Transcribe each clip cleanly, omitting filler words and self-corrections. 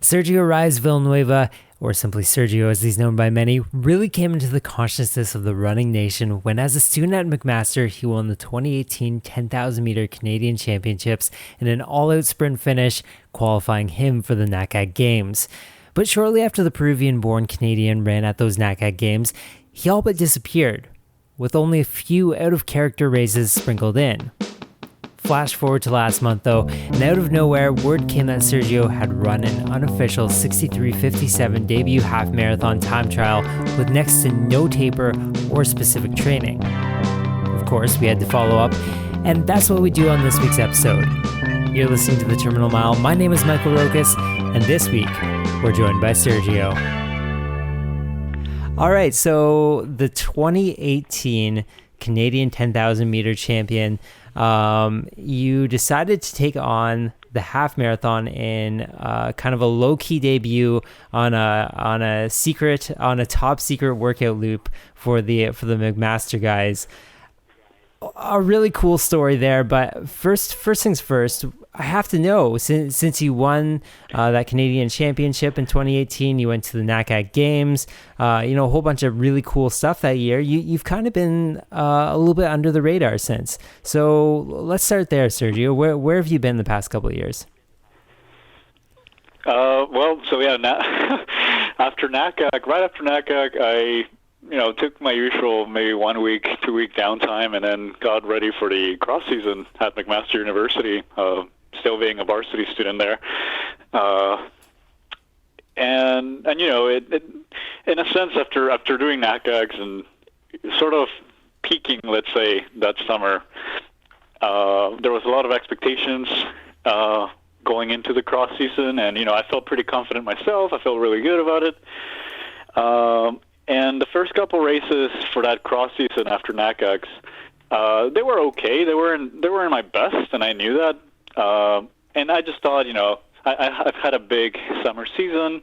Sergio Ráez Villanueva, or simply Sergio as he's known by many, really came into the consciousness of the running nation when, as a student at McMaster, he won the 2018 10,000 meter Canadian Championships in an all-out sprint finish, qualifying him for the NACAC Games. But shortly after the Peruvian-born Canadian ran at those NACAC Games, he all but disappeared, with only a few out-of-character races sprinkled in. Flash forward to last month though, and out of nowhere, word came that Sergio had run an unofficial 63:57 debut half marathon time trial with next to no taper or specific training. Of course, we had to follow up, and that's what we do on this week's episode. You're listening to The Terminal Mile. My name is Michael Rokas, and this week, we're joined by Sergio. All right, so the 2018 Canadian 10,000 meter champion, you decided to take on the half marathon in kind of a low-key debut on a top secret workout loop for the McMaster guys. A really cool story there, but first things first, I have to know, since you won that Canadian Championship in 2018, you went to the NACAC Games, a whole bunch of really cool stuff that year. You've kind of been a little bit under the radar since. So let's start there, Sergio. Where have you been the past couple of years? After NACAC, I took my usual maybe 1 week, 2 week downtime, and then got ready for the cross season at McMaster University. Still being a varsity student there, and it in a sense after doing NACACs and sort of peaking, let's say, that summer, there was a lot of expectations going into the cross season, and I felt pretty confident myself. I felt really good about it. And the first couple races for that cross season after NACACs, they were okay. They weren't my best, and I knew that. And I just thought, I've had a big summer season.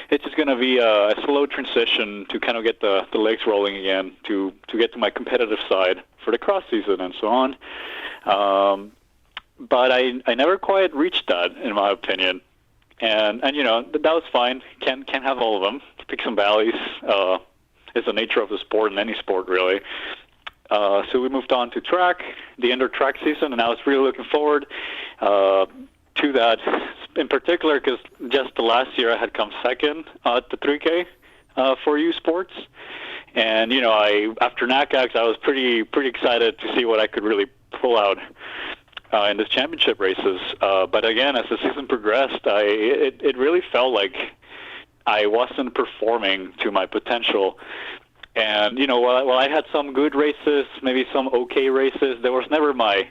It's just going to be a slow transition to kind of get the legs rolling again, to get to my competitive side for the cross season and so on. But I never quite reached that, in my opinion. And that was fine. Can't have all of them. Peaks and valleys. It's the nature of the sport, in any sport, really. So we moved on to track, the indoor track season, and I was really looking forward to that, in particular because just the last year I had come second at the 3K for U Sports. And, after NACACs, I was pretty excited to see what I could really pull out in this championship races. But again, as the season progressed, it really felt like I wasn't performing to my potential. And, while I had some good races, maybe some okay races, there was never my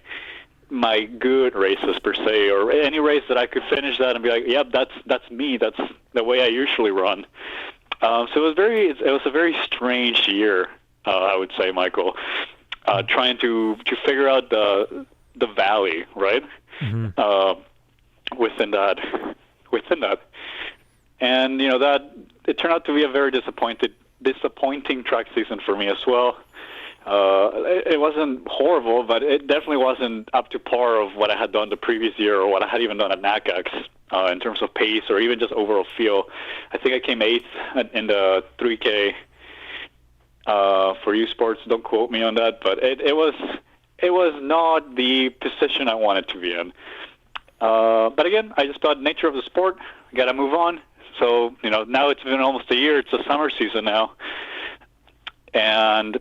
good races per se, or any race that I could finish that and be like, yep, that's me. That's the way I usually run. So it was a very strange year, I would say, Michael, trying to figure out the valley, right? Mm-hmm. Within that. And, that it turned out to be a very disappointing track season for me as well. It wasn't horrible, but it definitely wasn't up to par of what I had done the previous year or what I had even done at NACACs in terms of pace or even just overall feel. I think I came 8th in the 3K for U Sports. Don't quote me on that, but it was not the position I wanted to be in. But again, I just thought nature of the sport, got to move on. So, now it's been almost a year. It's a summer season now. And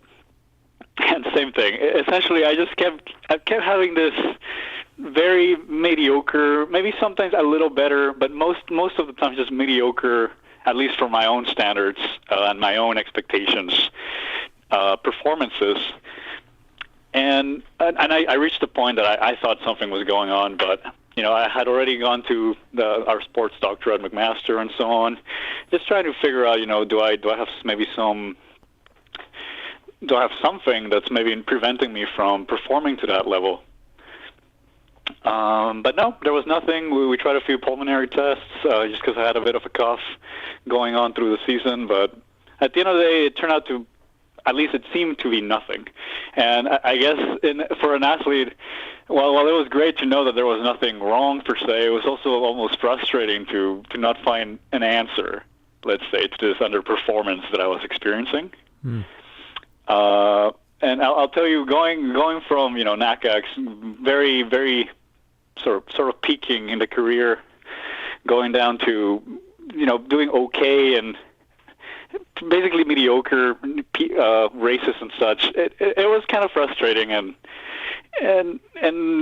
same thing. Essentially, I kept having this very mediocre, maybe sometimes a little better, but most of the time just mediocre, at least for my own standards and my own expectations, performances. And I reached the point that I thought something was going on, but I had already gone to our sports doctor at McMaster and so on, just trying to figure out, do I have something that's maybe preventing me from performing to that level? But no, there was nothing. We tried a few pulmonary tests just because I had a bit of a cough going on through the season. But at the end of the day, it turned out to at least it seemed to be nothing. And I guess for an athlete, while it was great to know that there was nothing wrong per se, it was also almost frustrating to not find an answer, let's say, to this underperformance that I was experiencing. And I'll tell you, going from NACAC's very, very sort of peaking in the career, going down to doing okay and basically mediocre races and such. It was kind of frustrating and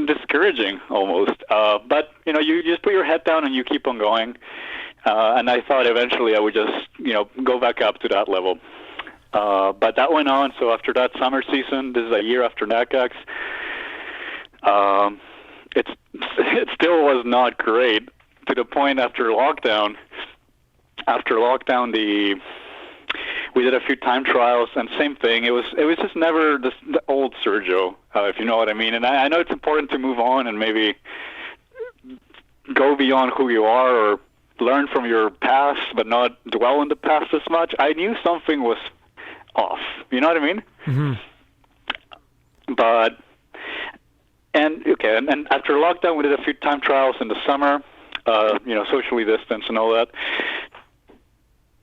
discouraging almost. But you just put your head down and you keep on going. And I thought eventually I would just go back up to that level. But that went on. So after that summer season, this is a year after NACAC's, it still was not great, to the point after lockdown, we did a few time trials, and same thing. It was just never the old Sergio, if you know what I mean. And I know it's important to move on and maybe go beyond who you are or learn from your past, but not dwell in the past as much. I knew something was off. You know what I mean? Mm-hmm. And after lockdown, we did a few time trials in the summer, socially distanced and all that.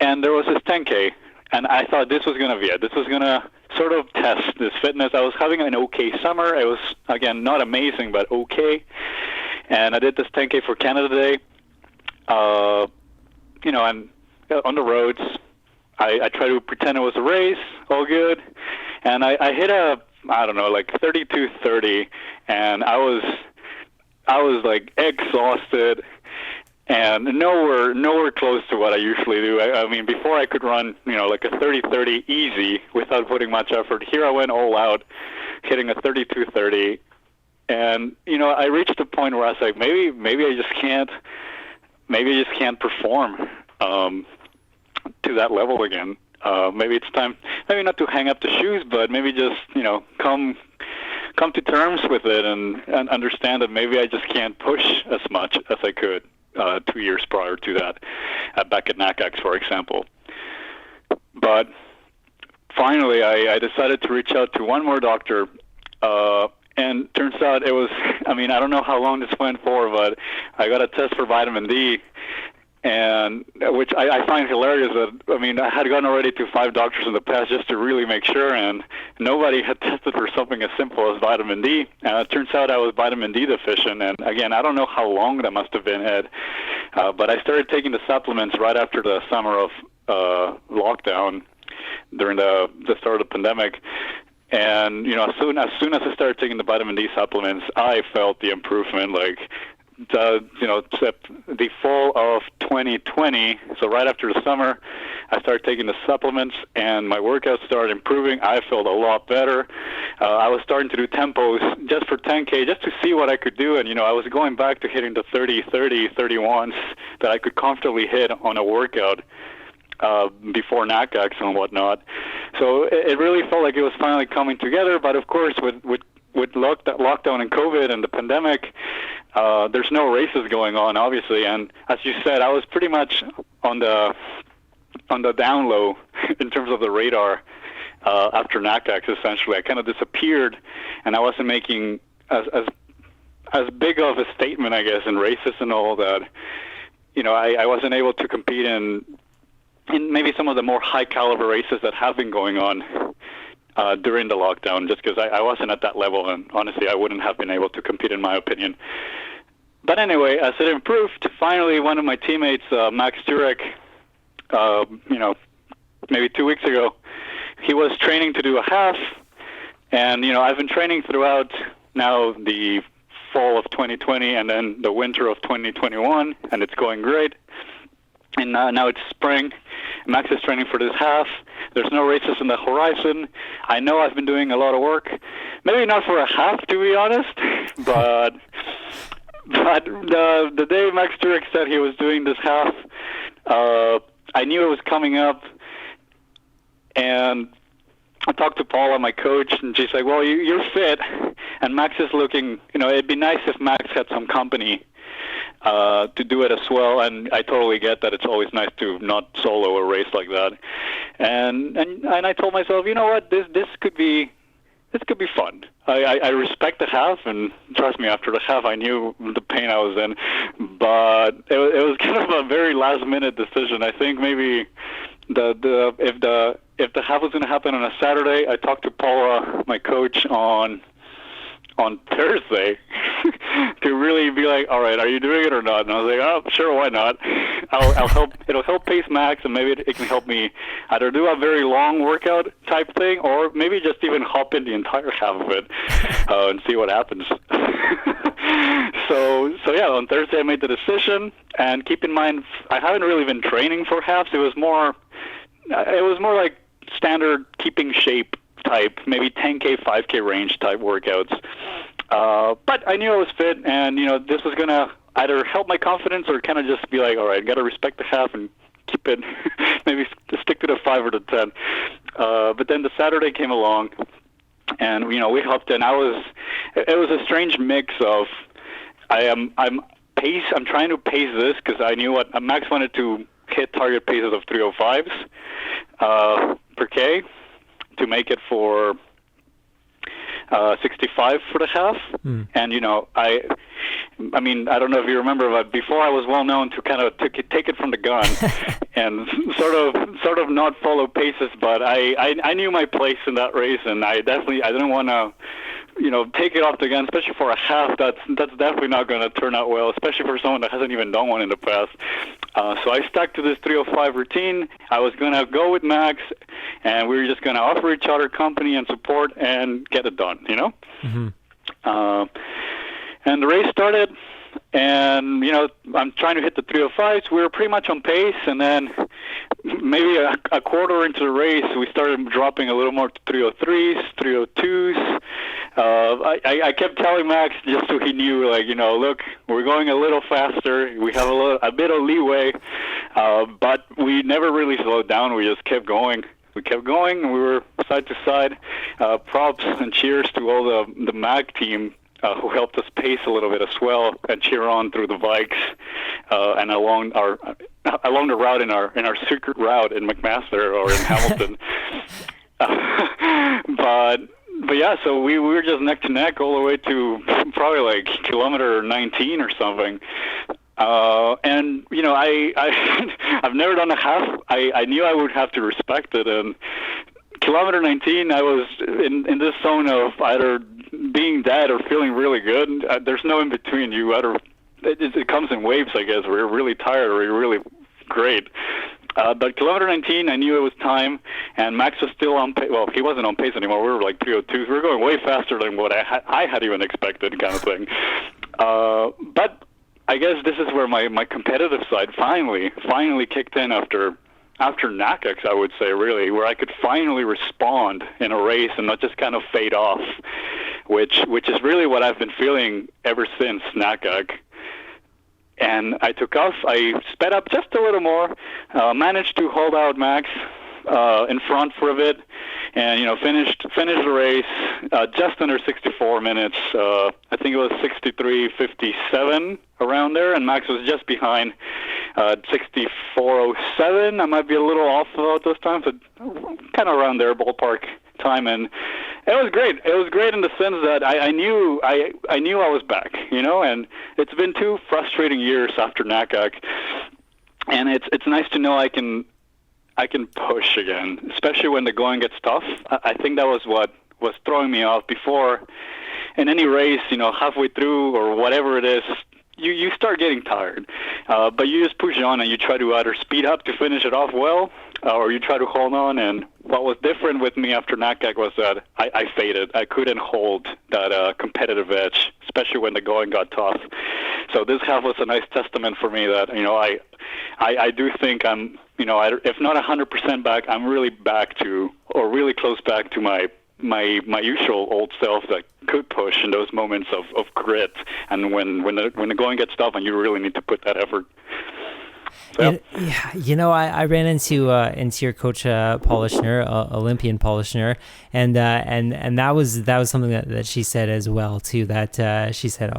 And there was this 10K, and I thought this was going to be it. This was going to sort of test this fitness. I was having an okay summer. It was, again, not amazing, but okay. And I did this 10K for Canada Day. And on the roads, I tried to pretend it was a race, all good. And I hit like 32:30, and I was like exhausted and nowhere close to what I usually do. I mean, before I could run, like a 30:30 easy without putting much effort. Here I went all out, hitting a 32:30, and I reached a point where I was like, maybe I just can't perform to that level again. Maybe it's time, maybe not to hang up the shoes, but maybe just come to terms with it and understand that maybe I just can't push as much as I could 2 years prior to that, back at NACAC, for example. But finally, I decided to reach out to one more doctor, and turns out it was, I don't know how long this went for, but I got a test for vitamin D, and which I find hilarious that, I had gone already to 5 doctors in the past just to really make sure, and nobody had tested for something as simple as vitamin D. And it turns out I was vitamin D deficient, and again, I don't know how long that must have been, Ed, but I started taking the supplements right after the summer of lockdown during the start of the pandemic. And, as soon as I started taking the vitamin D supplements, I felt the improvement, like, the fall of 2020, so right after the summer, I started taking the supplements, and my workouts started improving. I felt a lot better. I was starting to do tempos just for 10K, just to see what I could do, and, I was going back to hitting the 31s that I could comfortably hit on a workout before NACACs and whatnot. So it really felt like it was finally coming together, but of course, with lockdown and COVID and the pandemic, there's no races going on, obviously. And as you said, I was pretty much on the down low in terms of the radar after NACAC. Essentially, I kind of disappeared, and I wasn't making as big of a statement, I guess, in races and all that. I wasn't able to compete in maybe some of the more high caliber races that have been going on during the lockdown, just because I wasn't at that level, and honestly, I wouldn't have been able to compete, in my opinion. But anyway, as it improved, finally, one of my teammates, Max Turek, maybe 2 weeks ago, he was training to do a half, and I've been training throughout now the fall of 2020 and then the winter of 2021, and it's going great. And now it's spring. Max is training for this half. There's no races on the horizon. I know I've been doing a lot of work. Maybe not for a half, to be honest. But the day Max Turek said he was doing this half, I knew it was coming up. And I talked to Paula, my coach, and she's like, well, you're fit. And Max is looking, it'd be nice if Max had some company to do it as well. And I totally get that it's always nice to not solo a race like that. And I told myself, you know what, this could be fun. I respect the half, and trust me, after the half, I knew the pain I was in. But it was kind of a very last-minute decision. I think maybe if the half was going to happen on a Saturday, I talked to Paula, my coach, on Thursday to really be like, all right, are you doing it or not? And I was like, oh, sure, why not? I'll help. It'll help pace Max, and maybe it can help me either do a very long workout type thing, or maybe just even hop in the entire half of it and see what happens. So yeah, on Thursday I made the decision, and keep in mind, I haven't really been training for halves. It was more like standard keeping shape type, maybe 10K, 5K range type workouts. But I knew I was fit, and this was gonna either help my confidence or kind of just be like, all right, gotta respect the half and keep it, maybe stick to the 5 or the 10. But then the Saturday came along, and we hopped in. It was a strange mix of I'm trying to pace this because I knew what Max wanted to hit target paces of 305s per K to make it for 65 for the half. And I mean, I don't know if you remember, but before I was well known to kind of take it from the gun and sort of not follow paces, but I knew my place in that race, and I didn't want to take it off the gun, especially for a half. That's definitely not going to turn out well, especially for someone that hasn't even done one in the past. So I stuck to this 305 routine. I was going to go with Max, and we were just going to offer each other company and support and get it done, Mm-hmm. And the race started, and, I'm trying to hit the 305s. We were pretty much on pace, and then maybe a quarter into the race, we started dropping a little more to 303s, 302s. I kept telling Max just so he knew, look, we're going a little faster. We have a bit of leeway, but we never really slowed down. We just kept going. We kept going, and we were side to side. Props and cheers to all the MAG team who helped us pace a little bit as well and cheer on through the bikes and along the route in our secret route in McMaster or in Hamilton. But yeah, so we were just neck to neck all the way to probably like kilometer 19 or something. And I've never done a half. I knew I would have to respect it, and kilometer 19, I was in this zone of either being dead or feeling really good. There's no in between. It comes in waves, I guess, where you're really tired or you're really great. But kilometer 19, I knew it was time, and Max was still on pace. Well, he wasn't on pace anymore. We were like 302s. We were going way faster than what I had even expected, kind of thing. But I guess this is where my competitive side finally kicked in after NACAC, I would say, really, where I could finally respond in a race and not just kind of fade off, which is really what I've been feeling ever since NACAC. And I took off. I sped up just a little more, managed to hold out Max in front for a bit, and finished the race just under 64 minutes. I think it was 63:57 around there, and Max was just behind 64:07. I might be a little off about those times, but kind of around there, ballpark time. And it was great. It was great in the sense that I knew I was back, and it's been 2 frustrating years after NACAC, and it's nice to know I can push again, especially when the going gets tough. I think that was what was throwing me off before. In any race, halfway through or whatever it is, you start getting tired, but you just push on and you try to either speed up to finish it off well, or you try to hold on. And what was different with me after NACAC was that I faded. I couldn't hold that competitive edge, especially when the going got tough. So this half was a nice testament for me that I do think I'm if not 100% back, I'm really back to, or really close back to my usual old self that could push in those moments of grit, and when the going gets tough and you really need to put that effort. So, yeah, I ran into your coach Paul Lischner, Olympian Paul Lischner, and that was something that she said as well too. That she said,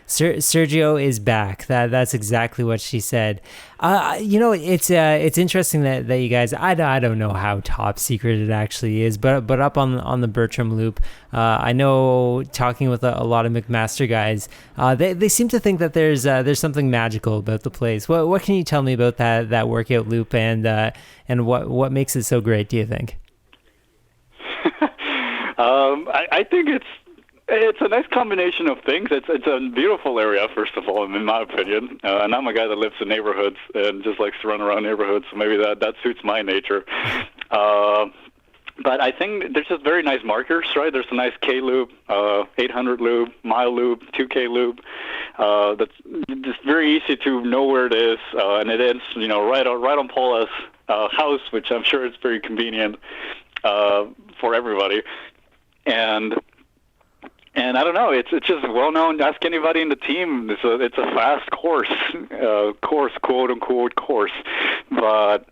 Sergio is back. That's exactly what she said. It's interesting that you guys. I don't know how top secret it actually is, but up on the Bertram Loop, I know talking with a lot of McMaster guys, they seem to think that there's something magical about the place. What can you tell me about that workout loop and what makes it so great? Do you think? I think it's a nice combination of things. It's a beautiful area, first of all, in my opinion. And I'm a guy that lives in neighborhoods and just likes to run around neighborhoods, so maybe that suits my nature. But I think there's just very nice markers, right? There's a nice K loop, 800 loop, mile loop, 2K loop. That's just very easy to know where it is, and it ends, right on Paula's house, which I'm sure is very convenient for everybody. And I don't know, it's just well known. Ask anybody in the team. It's a fast course, quote unquote course. But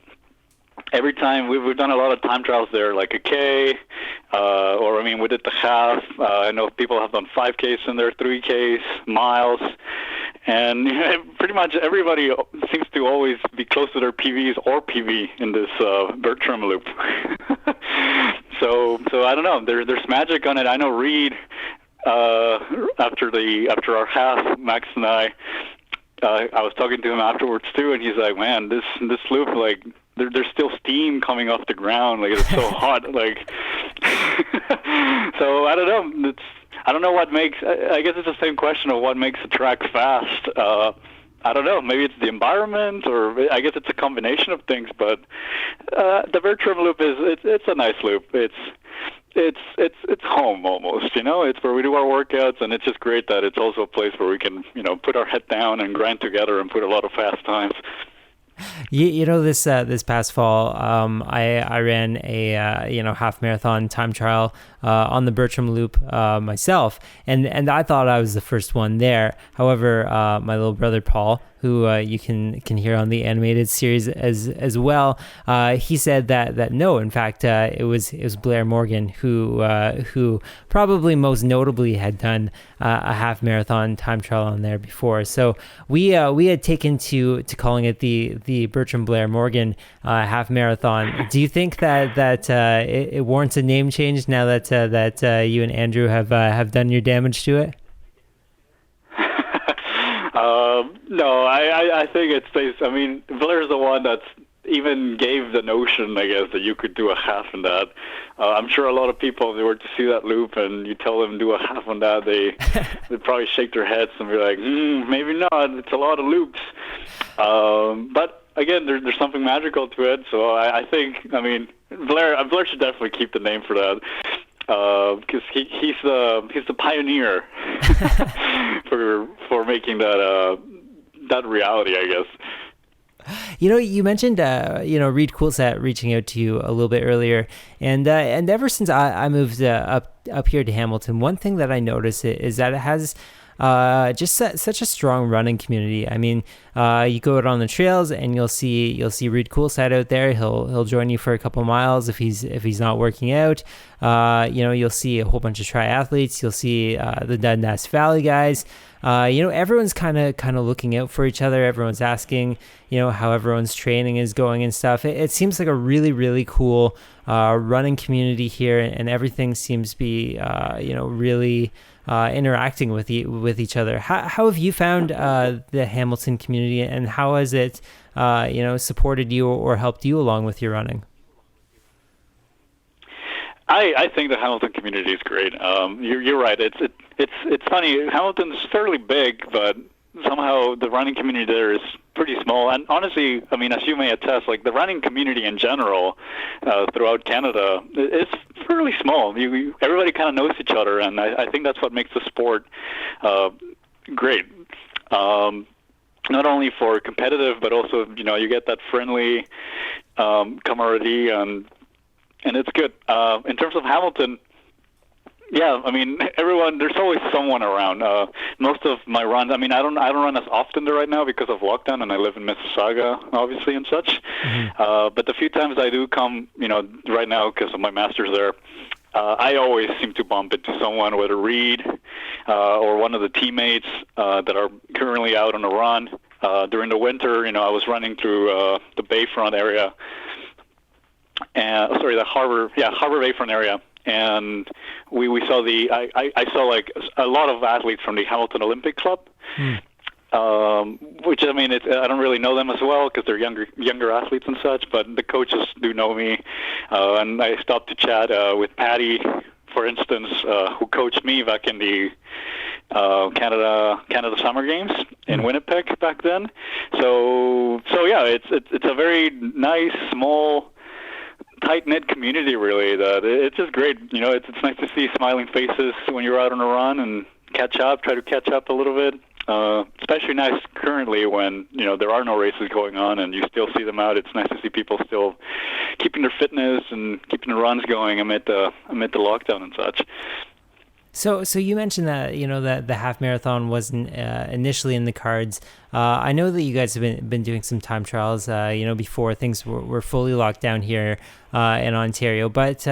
every time we've done a lot of time trials there, like a K, we did the half. I know people have done 5Ks in there, 3Ks, miles, and pretty much everybody seems to always be close to their PVs or PV in this Bertram loop. So I don't know. There's magic on it. I know Reed. After our half, Max and I was talking to him afterwards too, and he's like, "Man, this loop, like, there's still steam coming off the ground, like it's so hot, like." So I don't know. I don't know what makes. I guess it's the same question of what makes a track fast. I don't know. Maybe it's the environment, or I guess it's a combination of things. But the Bertram loop it's a nice loop. It's home almost, It's where we do our workouts, and it's just great that it's also a place where we can, put our head down and grind together and put a lot of fast times. This past fall, I ran a half marathon time trial on the Bertram Loop myself, and I thought I was the first one there. However, my little brother Paul, who you can hear on the animated series as well, he said that no, in fact, it was Blair Morgan who probably most notably had done a half marathon time trial on there before. So we had taken to calling it the Bertram Blair Morgan half marathon. Do you think that it warrants a name change now that you and Andrew have done your damage to it? No, I think it stays. I mean, Blair's the one that's even gave the notion, I guess, that you could do a half in that. I'm sure a lot of people, if they were to see that loop and you tell them do a half on that, they'd probably shake their heads and be like, maybe not. It's a lot of loops. But again, there's something magical to it. So I think, Blair should definitely keep the name for that. Because he's the pioneer for making that reality, I guess. You mentioned Reed Coolsat reaching out to you a little bit earlier, and ever since I moved up here to Hamilton, one thing that I notice is that it has just such a strong running community. I mean, you go out on the trails and you'll see Reed Coolsat out there. He'll join you for a couple miles if he's not working out. You'll see a whole bunch of triathletes. You'll see the Dundas Valley guys. Everyone's kind of looking out for each other. Everyone's asking, how everyone's training is going and stuff. It seems like a really, really cool running community here, and everything seems to be, really interacting with each other. How have you found the Hamilton community, and how has it, supported you or helped you along with your running? I think the Hamilton community is great. You're right. It's funny. Hamilton's fairly big, but somehow the running community there is pretty small. And honestly, as you may attest, like the running community in general throughout Canada is fairly small. Everybody kind of knows each other, and I think that's what makes the sport great. Not only for competitive, but also you get that friendly camaraderie and it's good. In terms of Hamilton, yeah, everyone. There's always someone around. Most of my runs. I don't run as often there right now because of lockdown, and I live in Mississauga, obviously, and such. Mm-hmm. But the few times I do come, right now because of my master's there, I always seem to bump into someone, whether Reed, or one of the teammates that are currently out on a run. During the winter, I was running through the Bayfront area, and the Harbor Bayfront area, and we saw I saw like a lot of athletes from the Hamilton Olympic Club. Which I don't really know them as well because they're younger athletes and such, but the coaches do know me, and I stopped to chat with Patty, for instance, who coached me back in the Canada Summer Games in Winnipeg back then. So yeah, it's a very nice, small, tight-knit community, really. That it's just great. It's nice to see smiling faces when you're out on a run and try to catch up a little bit. Especially nice currently when there are no races going on and you still see them out. It's nice to see people still keeping their fitness and keeping the runs going amid the lockdown and such. So you mentioned that that the half marathon wasn't initially in the cards. I know that you guys have been doing some time trials before things were fully locked down here in Ontario, but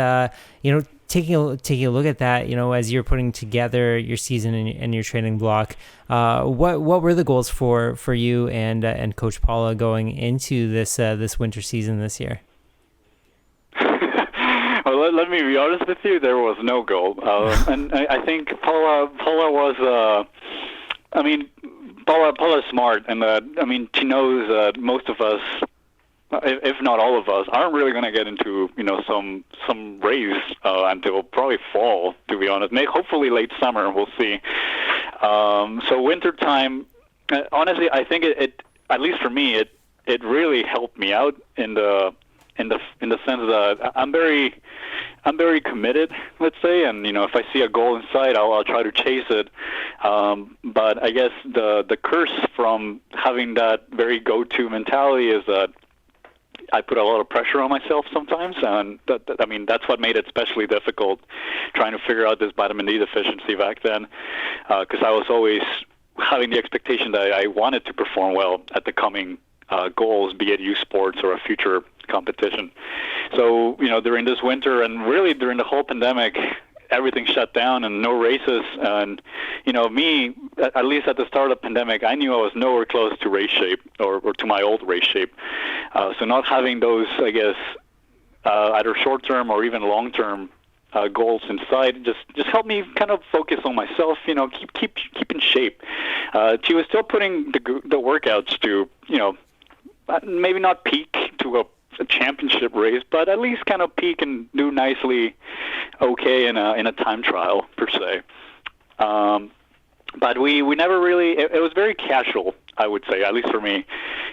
taking a look at that, as you're putting together your season and your training block, what were the goals for you and Coach Paula going into this winter season this year? Well, let me be honest with you. There was no goal, and I think Paula was. Paula's smart, and she knows that most of us, if not all of us, aren't really going to get into some race until probably fall. To be honest, hopefully late summer, we'll see. So winter time, honestly, I think it at least for me, it really helped me out in the sense that I'm very committed, let's say, and if I see a goal in sight, I'll try to chase it. But I guess the curse from having that very go-to mentality is that I put a lot of pressure on myself sometimes, and that's what made it especially difficult trying to figure out this vitamin D deficiency back then, because I was always having the expectation that I wanted to perform well at the coming goals, be it youth sports or a future competition. So, during this winter and really during the whole pandemic, everything shut down and no races. And, me, at least at the start of the pandemic, I knew I was nowhere close to race shape or to my old race shape. So not having those, I guess, either short-term or even long-term goals in sight just helped me kind of focus on myself, keep in shape. She was still putting the workouts to, maybe not peak to a championship race, but at least kind of peak and do nicely okay in a time trial per se. But we never really, it was very casual, I would say, at least for me.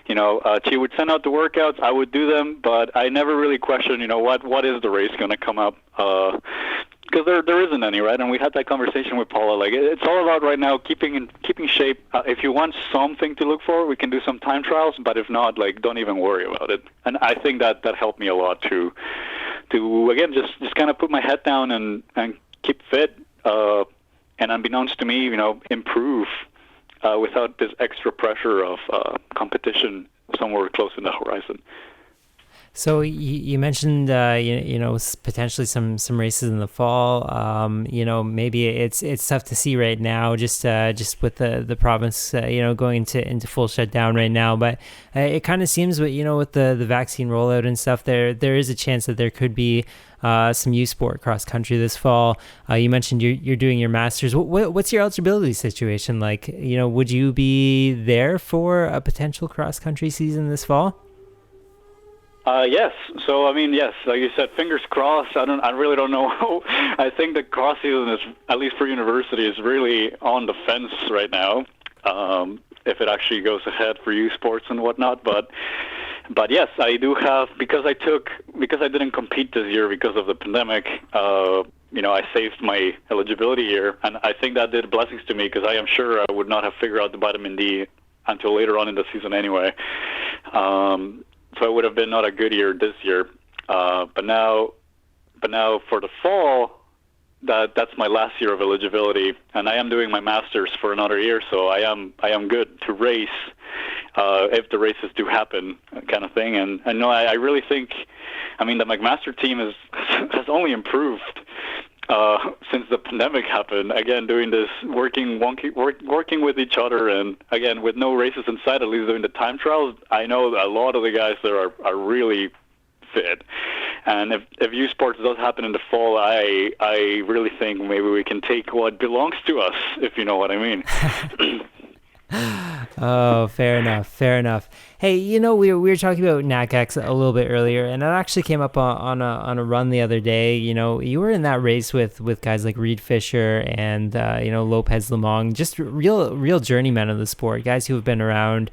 She would send out the workouts, I would do them, but I never really questioned, what is the race going to come up? Because there isn't any, right? And we had that conversation with Paula. Like, it's all about right now keeping shape. If you want something to look for, we can do some time trials. But if not, don't even worry about it. And I think that helped me a lot to again just kind of put my head down and keep fit. And unbeknownst to me, improve without this extra pressure of competition somewhere close in the horizon. So you mentioned potentially some races in the fall. Maybe it's tough to see right now, just with the province going into full shutdown right now. But it kind of seems with the vaccine rollout and stuff, there is a chance that there could be some youth sport cross country this fall. You mentioned you're doing your masters. What's your eligibility situation like? Would you be there for a potential cross country season this fall? Yes. So, yes, like you said, fingers crossed. I really don't know. I think the cross season is, at least for university, is really on the fence right now. If it actually goes ahead for youth sports and whatnot. But yes, I do have, because I didn't compete this year because of the pandemic, I saved my eligibility year. And I think that did blessings to me because I am sure I would not have figured out the vitamin D until later on in the season anyway. So it would have been not a good year this year, but now for the fall, that's my last year of eligibility, and I am doing my masters for another year, so I am good to race if the races do happen, kind of thing. And no, I really think, the McMaster team has only improved since the pandemic happened. Again, doing this, working with each other, and again with no races in sight, at least doing the time trials. I know a lot of the guys there are really fit, and if U Sports does happen in the fall, I really think maybe we can take what belongs to us, if you know what I mean. Oh, fair enough. Hey, we were talking about NACAC a little bit earlier, and it actually came up on a run the other day. You were in that race with guys like Reed Fisher and Lopez Lemong, just real journeymen of the sport, guys who have been around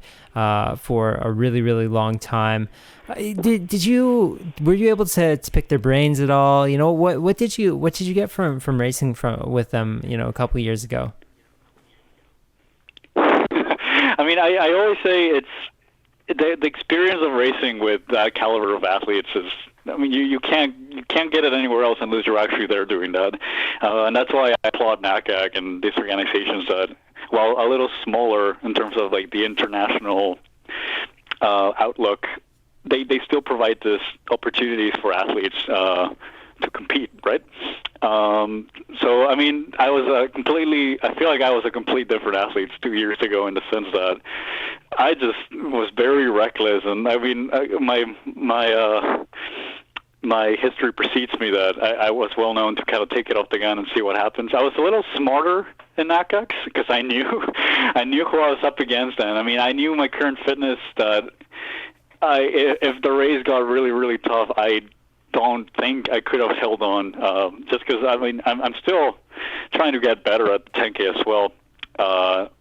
for a really, really long time. Were you able to pick their brains at all? What did you get from racing with them a couple of years ago? I mean, I always say it's the experience of racing with that caliber of athletes is. I mean, you can't get it anywhere else unless you're actually there doing that, and that's why I applaud NACAC and these organizations that, while a little smaller in terms of like the international outlook, they still provide this opportunities for athletes to compete, right? So, I mean, I feel like I was a complete different athlete 2 years ago in the sense that I just was very reckless. And I mean, my history precedes me that I was well known to kind of take it off the gun and see what happens. I was a little smarter in NACAC because I knew who I was up against. And I mean, I knew my current fitness that if the race got really, really tough, I don't think I could have held on, just because I mean I'm still trying to get better at the 10K as well,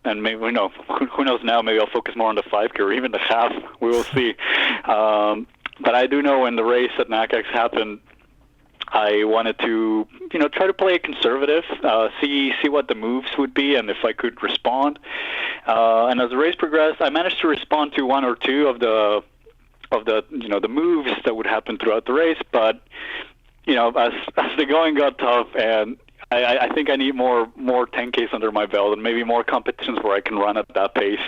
and maybe who knows now, maybe I'll focus more on the 5K or even the half. We will see. But I do know when the race at NACAC happened, I wanted to try to play it conservative, see what the moves would be and if I could respond. And as the race progressed, I managed to respond to one or two of the the moves that would happen throughout the race, but as the going got tough, and I think I need more 10Ks under my belt and maybe more competitions where I can run at that pace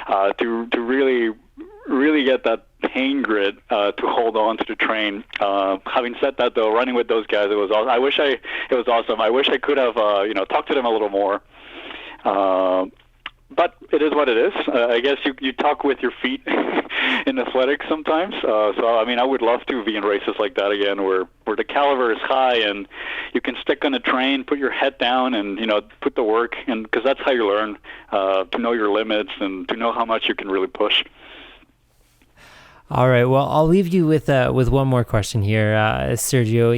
to really get that pain grit to hold on to the train. Having said that, though, running with those guys, it was awesome. It was awesome. I wish I could have talked to them a little more. But it is what it is. I guess you talk with your feet in athletics sometimes. So, I mean, I would love to be in races like that again where the caliber is high and you can stick on a train, put your head down and, put the work in, because that's how you learn to know your limits and to know how much you can really push. All right. Well, I'll leave you with one more question here, Sergio.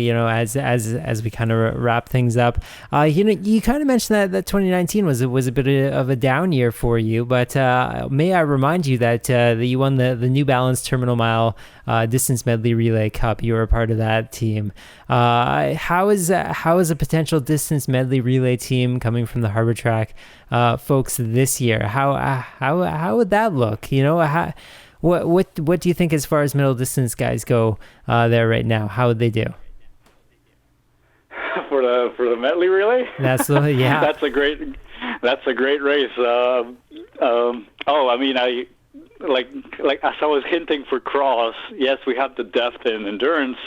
As we kind of wrap things up, you kind of mentioned that 2019 was a bit of a down year for you, but may I remind you that you won the New Balance Terminal Mile Distance Medley Relay Cup. You were a part of that team. How is a potential distance medley relay team coming from the Harbor Track folks this year? How would that look? What do you think as far as middle distance guys go there right now? How would they do? For the medley relay? That's a great race. I mean, I like as I was hinting for cross. Yes, we have the depth in endurance,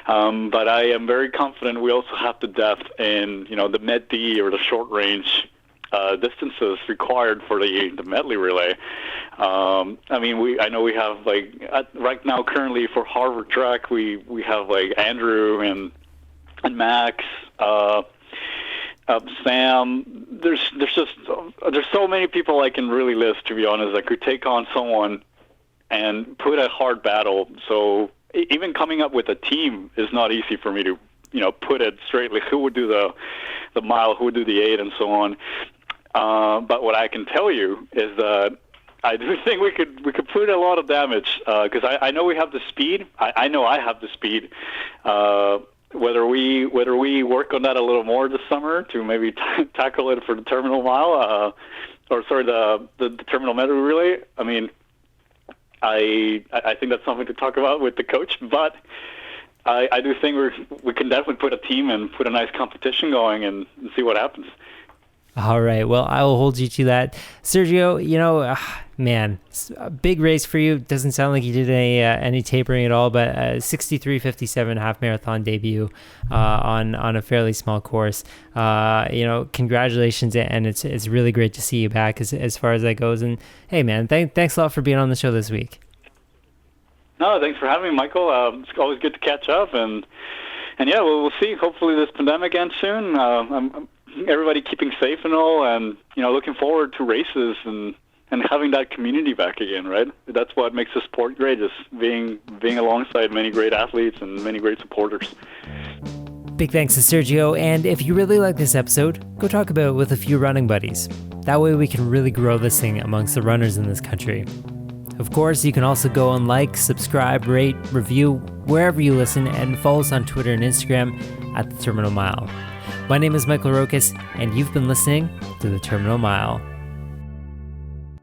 but I am very confident we also have the depth in the med D or the short range distances required for the medley relay. I mean, I know we have right now currently for Harvard Track we have Andrew and Max, Sam. There's so many people I can really list, to be honest, that could take on someone and put a hard battle. So even coming up with a team is not easy for me to put it straight. Like who would do the mile, who would do the 8, and so on. But what I can tell you is that I do think we could put a lot of damage because I know we have the speed. I know I have the speed. Whether we work on that a little more this summer to maybe tackle it for the terminal mile, the terminal medley relay. I mean, I think that's something to talk about with the coach, but I do think we can definitely put a team and put a nice competition going and see what happens. All right. Well, I will hold you to that. Sergio, man, a big race for you. Doesn't sound like you did any tapering at all, but 63:57 half marathon debut on a fairly small course. Congratulations, and it's really great to see you back as far as that goes. And hey, man, thanks a lot for being on the show this week. No, thanks for having me, Michael. It's always good to catch up, and yeah, we'll see. Hopefully, this pandemic ends soon. Everybody keeping safe and all, and looking forward to races and having that community back again, right? That's what makes the sport great, is being alongside many great athletes and many great supporters. Big thanks to Sergio, and if you really like this episode, go talk about it with a few running buddies. That way we can really grow this thing amongst the runners in this country. Of course, you can also go and like, subscribe, rate, review, wherever you listen, and follow us on Twitter and Instagram at The Terminal Mile. My name is Michael Rokas, and you've been listening to The Terminal Mile.